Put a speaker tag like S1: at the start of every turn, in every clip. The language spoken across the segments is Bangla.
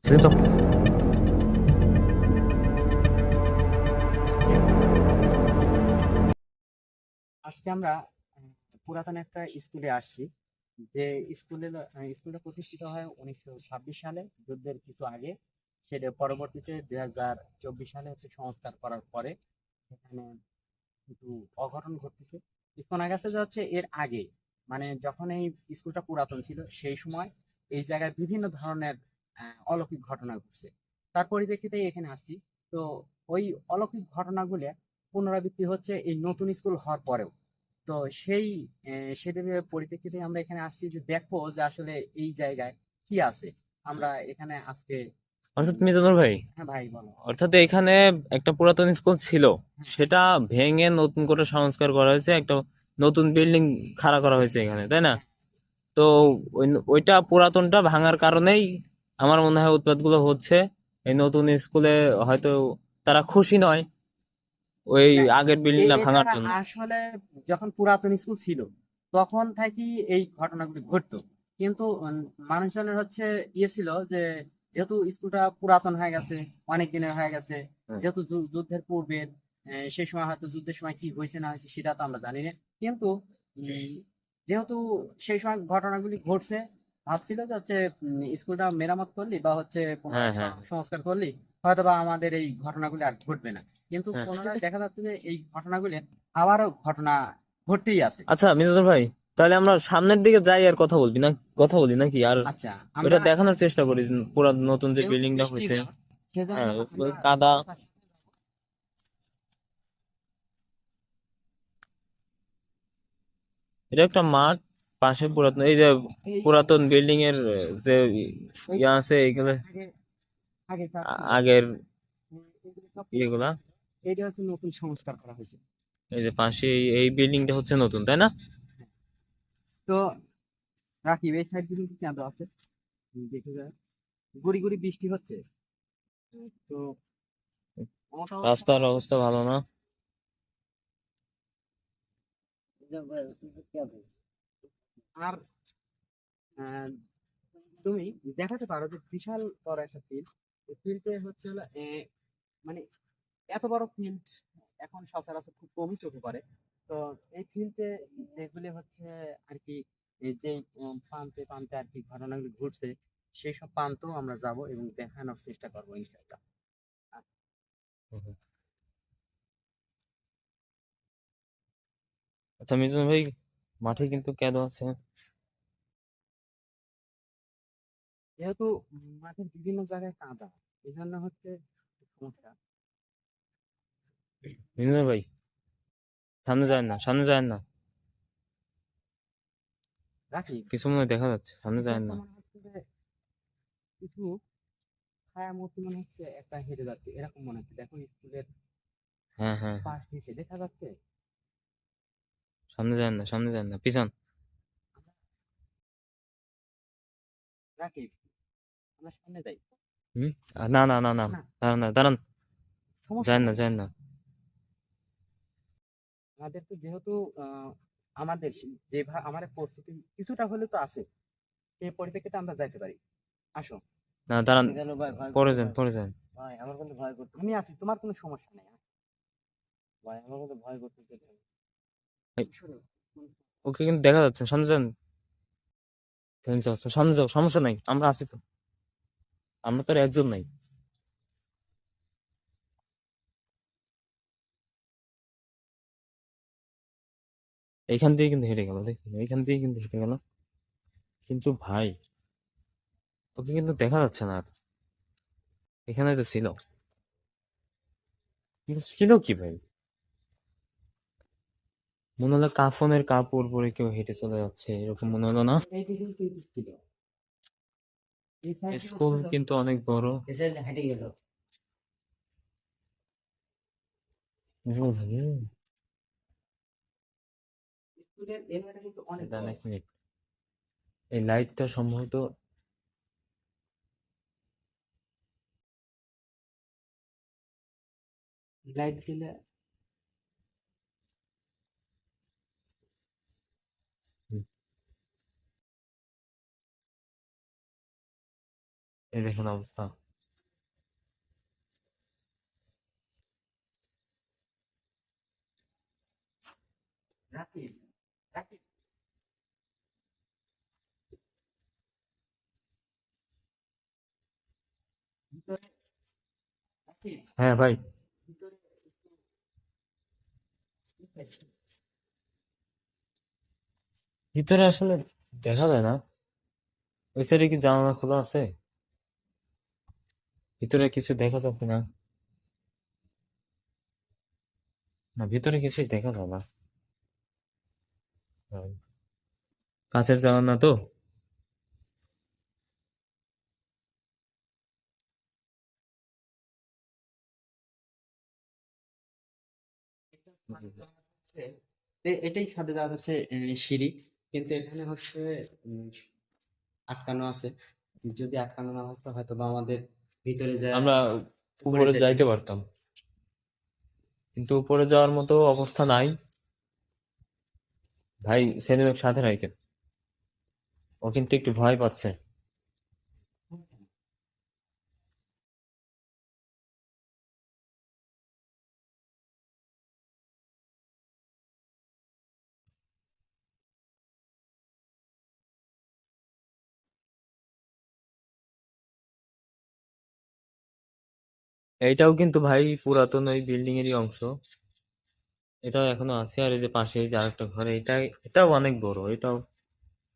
S1: 재밌어.
S2: আজকে আমরা পুরাতন একটা স্কুলে আসছি। যে স্কুলটা প্রতিষ্ঠিত হয় 1926 সালে, যুদ্ধের কিছু আগে। সেটা পরবর্তীতে 2024 সালে হচ্ছে সংস্কার করার পরে এখানে কিছু অঘটন ঘটতেছে। শোনা গেছে যে হচ্ছে এর আগে, মানে যখন এই স্কুলটা পুরাতন ছিল সেই সময় এই জায়গায় বিভিন্ন ধরনের অলৌকিক ঘটনা ঘটছে। তার পরিপ্রেক্ষিতে এখানে আসছি। তো ওই অলৌকিক ঘটনাগুলো পুনরাবৃত্তি হচ্ছে এই নতুন স্কুল হওয়ার পরেও। তো সেই সেটার পরিপ্রেক্ষিতে আমরা এখানে আসছি যে দেখবো যে আসলে এই জায়গায় কি আছে। আমরা এখানে আজকে
S1: অর্থাৎ মিজানুর ভাই,
S2: হ্যাঁ ভাই বলো।
S1: অর্থাৎ এখানে একটা পুরাতন স্কুল ছিল,
S2: হ্যাঁ
S1: সেটা ভেঙে নতুন করে সংস্কার করা হয়েছে, একটা নতুন বিল্ডিং খাড়া করা হয়েছে এখানে, তাই না?
S2: হ্যাঁ
S1: তো ওইটা পুরাতনটা ভাঙার কারণেই আমার মনে হয় উৎপাতগুলো হচ্ছে। এই নতুন স্কুলে হয়তো তারা খুশি নয় ওই
S2: না,
S1: আগের বিল্ডিংটা
S2: এটা
S1: ভাঙার জন্য।
S2: আসলে যখন পুরাতন স্কুল ছিল তখন থেকেই এই ঘটনাগুলি ঘটতো। কিন্তু মানুষজনের হচ্ছে ছিল যে যেহেতু স্কুলটা পুরাতন হয়ে গেছে, অনেক দিনের হয়ে গেছে,
S1: হুম।
S2: যেহেতু যুদ্ধের পূর্বের, সেই সময় হয়তো যুদ্ধের সময় কি হয়েছে না হয়েছে সেটা তো আমরা জানি না। কিন্তু উম, যেহেতু সেই সময় ঘটনাগুলি ঘটছে, ভাবছিল যে হচ্ছে স্কুলটা মেরামত করলি বা হচ্ছে
S1: হ্যাঁ,
S2: পুনরায়
S1: হ্যাঁ,
S2: সংস্কার করলি হয়তো বা আমাদের এই ঘটনাগুলি আর ঘটবে না। কিন্তু
S1: হ্যাঁ।
S2: পুনরায় দেখা যাচ্ছে যে এই ঘটনাগুলি আবারও ঘটনা ঘটতেই আছে।
S1: আচ্ছা মিজানুর ভাই, তাহলে আমরা সামনের দিকে যাই আর কথা বলবি না, কথা বলি নাকি আর
S2: আচ্ছা,
S1: ওটা
S2: আমরা
S1: দেখানোর চেষ্টা করি পুরো নতুন যে
S2: যেহেতু
S1: বিল্ডিংটা
S2: বৃষ্টির
S1: হয়েছে।
S2: রাত, সেজন্য
S1: হ্যাঁ,
S2: আমরা
S1: কাদা।
S2: রাস্তার সাথে যাবো।
S1: এটা একটা মাঠ, পাশে পুরাতন এই যে
S2: এই
S1: পুরাতন বিল্ডিং এর যে
S2: এই
S1: ইয়ে আছে এইগুলো,
S2: আগে আগে যা ছিল
S1: আগের
S2: এগুলো সব পুরাতন
S1: ইয়েগুলা।
S2: ছিল। এইটা হচ্ছে নতুন সংস্কার করা হয়েছে।
S1: এই যে পাশে এই বিল্ডিংটা হচ্ছে নতুন, তাই না?
S2: হ্যাঁ। তো রাকিব, এই সাইড কিন্তু চাঁদা আছে, দেখে যায় গুড়ি গুড়ি বৃষ্টি হচ্ছে। তো মোটামুটি
S1: রাস্তার অবস্থা ভালো না।
S2: আর আহ, তুমি দেখাতে পারো যে বিশাল বড় একটা ফিল্ড। এই ফিল্ডে হচ্ছে হলো মানে এত বড় ফিল্ড এখন সচরাচর খুব কমই চোখে পড়ে। তো এই ফিল্ডে যেগুলি হচ্ছে আর কি, এই যে প্রান্তে প্রান্তে আর কি ঘটনাগুলি ঘটছে, সেই সব প্রান্তেও আমরা যাব এবং দেখানোর চেষ্টা করবো ইনশাআল্লাহ।
S1: আচ্ছা মিজান ভাই, মাঠে কিন্তু কেন আছে?
S2: যেহেতু মাঠের বিভিন্ন জায়গায় কাদা, এই জন্য হচ্ছে সমস্যা।
S1: মিজান ভাই, সামনে যায় না, সামনে যায় না।
S2: রাখি
S1: কিছু মনে হয় দেখা যাচ্ছে, সামনে
S2: কিছু
S1: যায়
S2: একটা
S1: না।
S2: মনে হচ্ছে যে কিছু ছায়ামূর্তি মনে হচ্ছে একটা হেঁটে যাচ্ছে, এরকম মনে হচ্ছে। দেখো স্কুলের
S1: হ্যাঁ, হ্যাঁ, হ্যাঁ।
S2: পাশ থেকে দেখা যাচ্ছে।
S1: সামনে যায় না, সামনে যায় না, পিছন।
S2: রাখি, আমরা সামনে যাই।
S1: হুম। না, না, না, না,
S2: না,
S1: দাঁড়ান না, দাঁড়ান।
S2: সমস্যা
S1: যায় না,
S2: নাই।
S1: যায় না।
S2: আমাদের তো যেহেতু আমাদের যেভাবে আমাদের প্রস্তুতি কিছুটা হলে তো আছে, সেই পরিপ্রেক্ষিতে আমরা যাইতে পারি। আসো।
S1: না, দাঁড়ান।
S2: কেন ভাই, ভয়
S1: পরে
S2: করতে
S1: যান,
S2: ভয়
S1: পরে যান।
S2: ভাই, আমার কিন্তু ভয় করতে আমি আছি, তোমার কোনো সমস্যা নেই। ভাই আমার কিন্তু ভয় করতেছে।
S1: এই,
S2: শোনো,
S1: ওকে কিন্তু দেখা যাচ্ছে, সামনে যান। সামনে যাও, সামনে যাও, সমস্যা নাই, আমরা আছি তো। আমরা তো আর একজন নাই। এইখান দিয়ে কিন্তু হেঁটে গেল, দেখুন এইখান দিয়ে কিন্তু হেঁটে গেল। কিন্তু ভাই, ওকে কিন্তু দেখা যাচ্ছে না আর। এখানে তো ছিল, কিন্তু ছিল কি ভাই? মনে হলো কাফনের কাপড় পরে কেউ হেঁটে চলে যাচ্ছে, এরকম মনে হলো না?
S2: এই দিকে কিন্তু এই ছিল, এই সাইড দিয়ে
S1: স্কুল
S2: হচ্ছিল,
S1: কিন্তু অনেক বড়।
S2: এই সাইড হেঁটে গেল। স্কুলের এরিয়াটা কিন্তু অনেক
S1: এটা
S2: বড়।
S1: অনেক মিনিট। এই লাইটটা সম্ভবত
S2: লাইট দিলে
S1: এই দেখুন অবস্থা।
S2: রাকিব, রাকিব, ভিতরে, রাকিব,
S1: হ্যাঁ ভাই,
S2: ভিতরে একটু
S1: ভিতরে আসলে দেখা যায় না। ওই সাইডে কি জানালা খোলা আছে? ভিতরে কিছু দেখা যাচ্ছে না। না, ভিতরে কিছুই দেখা যায় না। হ্যাঁ। কাঁচের জানালা তো।
S2: এটাই ছাদে দেওয়া হচ্ছে সিঁড়ি, কিন্তু এখানে হচ্ছে উম, আটকানো আছে। যদি আটকানো না হতো হয়তো বা আমাদের ভিতরে যা
S1: আমরা
S2: উপরে
S1: উপরে
S2: যেতে
S1: যাইতে পারতাম, কিন্তু উপরে যাওয়ার মতো অবস্থা নাই। ভাই সেলিমের সাথে রাখেন, ও কিন্তু একটু ভয় পাচ্ছে। এইটাও কিন্তু ভাই পুরাতন ওই বিল্ডিং এরই অংশ। এটাও এখনো আছে, আর এই যে পাশে এই যে আরেকটা ঘর, এটাও অনেক বড়, এটাও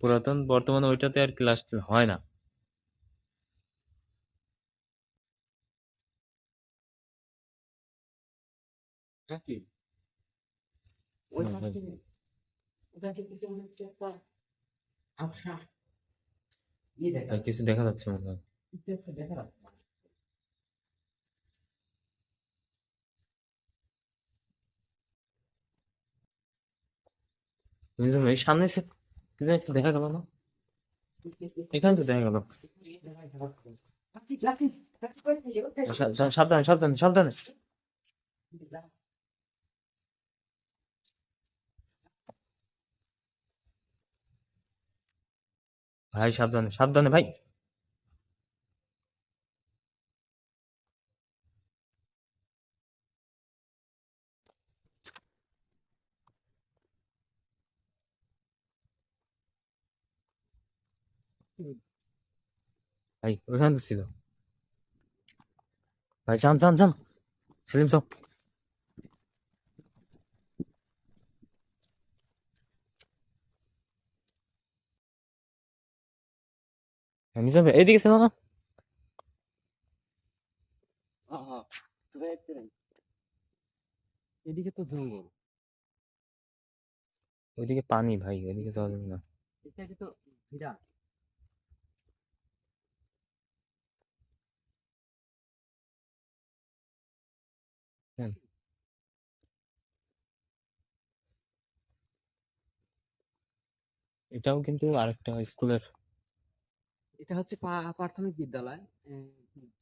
S1: পুরাতন। বর্তমানে ওইটাতে আর ক্লাস হয় না।
S2: রাকিব, ওই
S1: হুম, হুম।
S2: পাশে ওটাকে কিছু মনে হচ্ছে একটা আবছা দেখা
S1: ভাই কিছু
S2: যাচ্ছে,
S1: দেখা যাচ্ছে মনে হয়।
S2: কিছু একটা দেখা যাচ্ছে।
S1: বুঝলেন ভাই, সামনে সে কিছু একটা দেখা গেল না? এখানে তো দেখা গেল।
S2: রাকিব, রাকিব, রাকিব, ওই দিকে, ওই দিকে।
S1: সাবধানে সাবধানে সাবধানে। ভাই সাবধানে সাবধানে ভাই। ভাই ওখানে তো ছিল। ভাই যান যান যান, সেলিম সব। মিজান ভাই এইদিকে ছিল না?
S2: হ্যাঁ, হ্যাঁ, রাইট, রাইট। এদিকে তো জঙ্গল,
S1: ওইদিকে পানি ভাই, ওইদিকে যাওয়া যাবে না।
S2: এদিকে তো বিরাট।
S1: হ্যাঁ, এটাও কিন্তু আরেকটা স্কুলের,
S2: এটা হচ্ছে প্রাথমিক বিদ্যালয়, উম,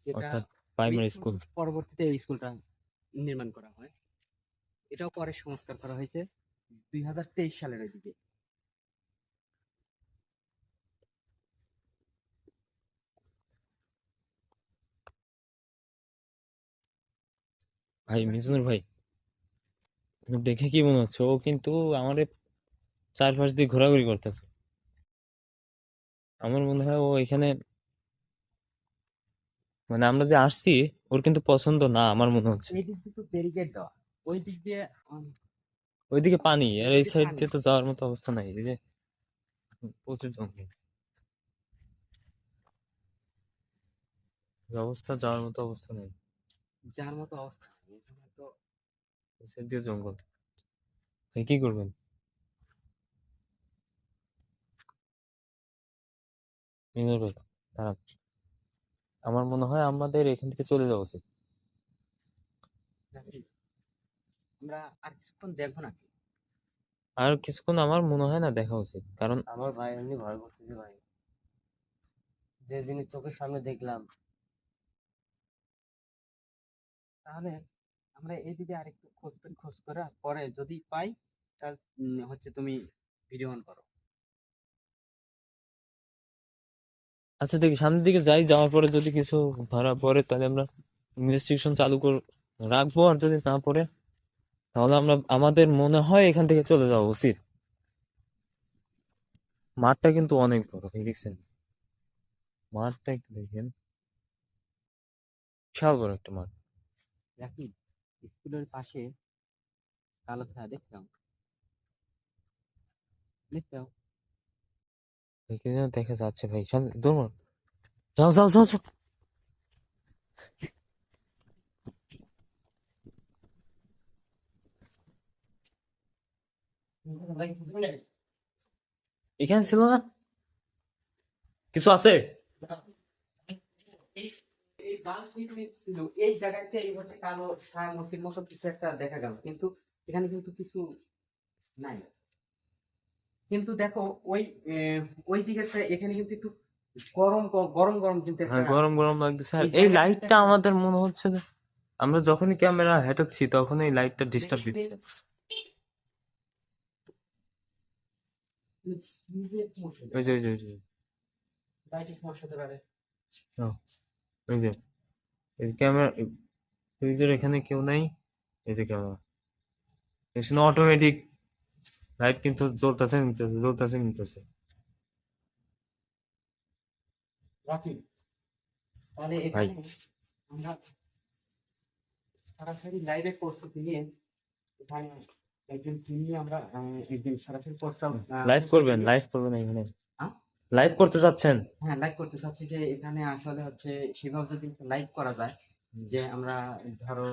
S2: যেটা
S1: অর্থাৎ প্রাইমারি স্কুল।
S2: মৃত্যুর পরবর্তীতে এই স্কুলটা নির্মাণ করা হয়। এটাও পরে সংস্কার করা হয়েছে 2023 সালের ওইদিকে।
S1: ভাই মিজানুর ভাই, দেখে কি মনে হচ্ছে ও কিন্তু আমাদের চারপাশ দিয়ে ঘোরাঘুরি করতেছে। আমার মনে হয় ও এখানে, মানে আমরা যে আসছি, ওর কিন্তু পছন্দ না আমার মনে হচ্ছে।
S2: এই দিক দিয়ে তো ব্যারিকেড দেওয়া, ওই দিক দিয়ে
S1: ওইদিকে পানি, আর এই
S2: ওইদিকে
S1: সাইড
S2: পানি।
S1: দিয়ে তো যাওয়ার মতো অবস্থা নাই, এই যে প্রচুর জঙ্গল। এই অবস্থা যাওয়ার মতো অবস্থা নেই।
S2: যার মতো অবস্থা এখানে তো।
S1: এই সাইড দিয়ে জঙ্গল। ভাই কি করবেন? মিজানুর ভাই দাঁড়ান, আমার মনে হয় আমাদের এখান থেকে চলে যাওয়া উচিত।
S2: আমরা আর কিছুক্ষণ দেখবো নাকি?
S1: আর কিছুক্ষণ আমার মনে হয় না দেখা উচিত, কারণ
S2: আমার ভাই এমনি ভয় করতেছে ভাই, যে জিনিস চোখের সামনে দেখলাম। তাহলে আমরা এইদিকে আরেকটু খোঁজ করে পরে যদি পাই, তাহলে হচ্ছে তুমি ভিডিও অন করো।
S1: আচ্ছা দেখি সামনের দিকে যাই, যাওয়ার পরে যদি কিছু ধরা পড়ে তাহলে আমরা ইনভেস্টিগেশন চালু রাখবো, আর যদি না পড়ে তাহলে আমরা আমাদের মনে হয় এখান থেকে চলে যাওয়া উচিত। মাঠটা কিন্তু অনেক বড়, দেখছেন মাঠটা একটু দেখেন, বিশাল বড় একটা মাঠ।
S2: রাকিব, স্কুলের পাশে কালো ছায়া দেখতাম দেখতাম
S1: দেখে যেন দেখা যাচ্ছে ভাই, সামনে দৌড়, যাও যাও যাও যাও। এখানে ছিল না, কিছু আছে?
S2: এই এই বালতিতে ছিল, এই জায়গাতে এই হচ্ছে কালো ছায়া মূর্তির মতো কিছু একটা দেখা গেল, কিন্তু এখানে কিন্তু কিছু নাই। কিন্তু দেখো ওই ওই দিকের এখানে কিন্তু একটু গরম গরম গরম কিন্তু একটা
S1: হ্যাঁ গরম গরম লাগতেছে, আর
S2: এই
S1: এই
S2: জায়গাটাতে
S1: লাইটটা
S2: একটা
S1: আমাদের মনে হচ্ছে যে আমরা যখনই ক্যামেরা হেঁটাচ্ছি তখন এই লাইটটা ডিস্টার্ব
S2: দেখতে
S1: দিচ্ছে। ওই যে ওই যে ওই যে
S2: লাইটের সমস্যা হতে পারে।
S1: ও, ওই যে এই ক্যামেরা সুইচের এখানে কেউ নাই, এই যে ক্যামেরা এখানে অটোমেটিক লাইট কিন্তু জ্বলতেছে নিতেছে, জ্বলতেছে নিতেছে।
S2: রাকিব, তাহলে
S1: ভাই
S2: এখানে আমরা সরাসরি লাইভে প্রস্তুতি নিয়ে এখানে একজন টিম নিয়ে আমরা একদিন সরাসরি প্রস্তাব
S1: লাইভ
S2: প্রস্তুতি
S1: করবেন,
S2: নিয়ে
S1: লাইভ করবেন এখানে,
S2: আহ?
S1: লাইভ করতে চাচ্ছেন?
S2: হ্যাঁ, লাইভ করতে চাচ্ছি যে এখানে আসলে হচ্ছে সেভাবে যদি লাইভ করা যায়, যে আমরা ধরো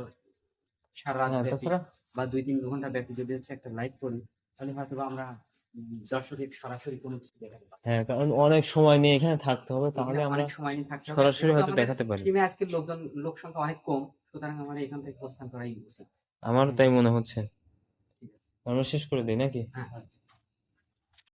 S2: সারা রাত
S1: হ্যাঁ
S2: ব্যাপী
S1: তাছাড়া
S2: বা 2-3 ঘন্টা ব্যাপী যদি হচ্ছে একটা লাইভ করি, তাহলে হয়তো বা আমরা দর্শকের সরাসরি কোনো কিছু দেখাতে পারবো।
S1: হ্যাঁ, কারণ অনেক সময় নিয়ে এখানে থাকতে হবে,
S2: এখানে
S1: তাহলে আমরা
S2: অনেক সময় নিয়ে থাকতে হবে, আর
S1: সরাসরি
S2: যেহেতু
S1: হয়তো
S2: আমাদের
S1: দেখাতে পারি।
S2: টিমে আজকের লোক সংখ্যা অনেক কম, সুতরাং আমরা এখান থেকে প্রস্থান করাই উচিত।
S1: আমারও
S2: হ্যাঁ,
S1: তাই মনে হচ্ছে।
S2: ঠিক আছে।
S1: আমরা শেষ করে দিই নাকি?
S2: হ্যাঁ।